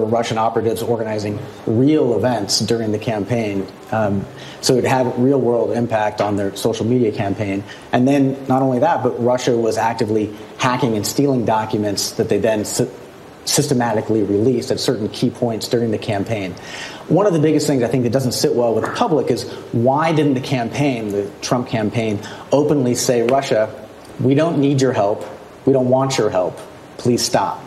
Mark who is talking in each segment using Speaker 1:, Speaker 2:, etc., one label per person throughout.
Speaker 1: Russian operatives organizing real events during the campaign. So it had real-world impact on their social media campaign. And then not only that, but Russia was actively hacking and stealing documents that they then systematically released at certain key points during the campaign. One of the biggest things I think that doesn't sit well with the public is why didn't the campaign, the Trump campaign, openly say, Russia, we don't need your help, we don't want your help, please stop?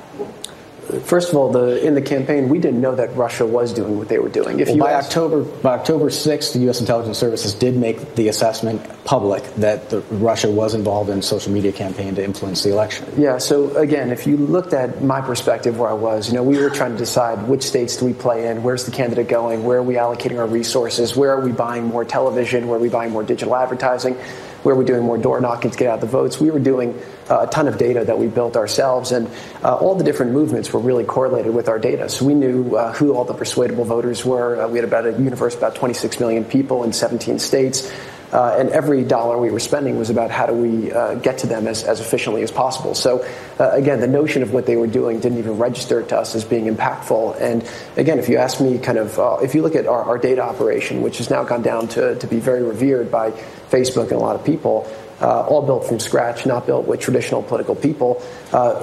Speaker 2: First of all, in the campaign, we didn't know that Russia was doing what they were doing.
Speaker 1: By October 6th, the U.S. intelligence services did make the assessment public that Russia was involved in a social media campaign to influence the election.
Speaker 2: Yeah, so again, if you looked at my perspective where I was, we were trying to decide which states do we play in, where's the candidate going, where are we allocating our resources, where are we buying more television, where are we buying more digital advertising, where we're doing more door knocking to get out the votes. We were doing a ton of data that we built ourselves, and all the different movements were really correlated with our data. So we knew who all the persuadable voters were. We had about a universe, about 26 million people in 17 states. And every dollar we were spending was about how do we get to them as efficiently as possible. So, again, the notion of what they were doing didn't even register to us as being impactful. And, again, if you ask me if you look at our data operation, which has now gone down to be very revered by Facebook and a lot of people, all built from scratch, not built with traditional political people,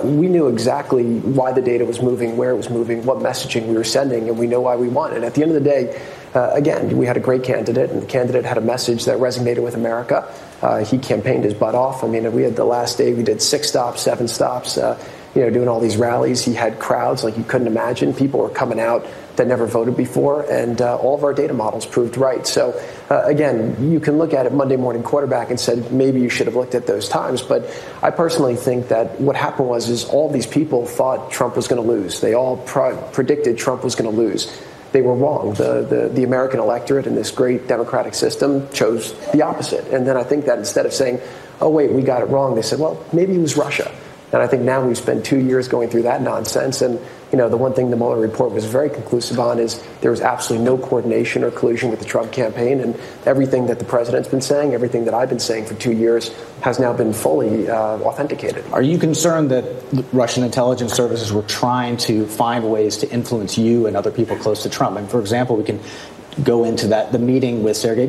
Speaker 2: we knew exactly why the data was moving, where it was moving, what messaging we were sending, and we know why we won. And at the end of the day, again, we had a great candidate, and the candidate had a message that resonated with America. He campaigned his butt off. I mean, we had the last day, we did 6 stops, 7 stops, doing all these rallies. He had crowds like you couldn't imagine. People were coming out that never voted before, and all of our data models proved right. So, again, you can look at it Monday Morning Quarterback and said maybe you should have looked at those times. But I personally think that what happened is all these people thought Trump was going to lose. They all predicted Trump was going to lose. They were wrong. The American electorate in this great democratic system chose the opposite. And then I think that instead of saying, oh, wait, we got it wrong, they said, well, maybe it was Russia. And I think now we've spent 2 years going through that nonsense. And, the one thing the Mueller report was very conclusive on is there was absolutely no coordination or collusion with the Trump campaign. And everything that the president's been saying, everything that I've been saying for 2 years has now been fully authenticated.
Speaker 1: Are you concerned that Russian intelligence services were trying to find ways to influence you and other people close to Trump? And, for example, we can go into the meeting with Sergei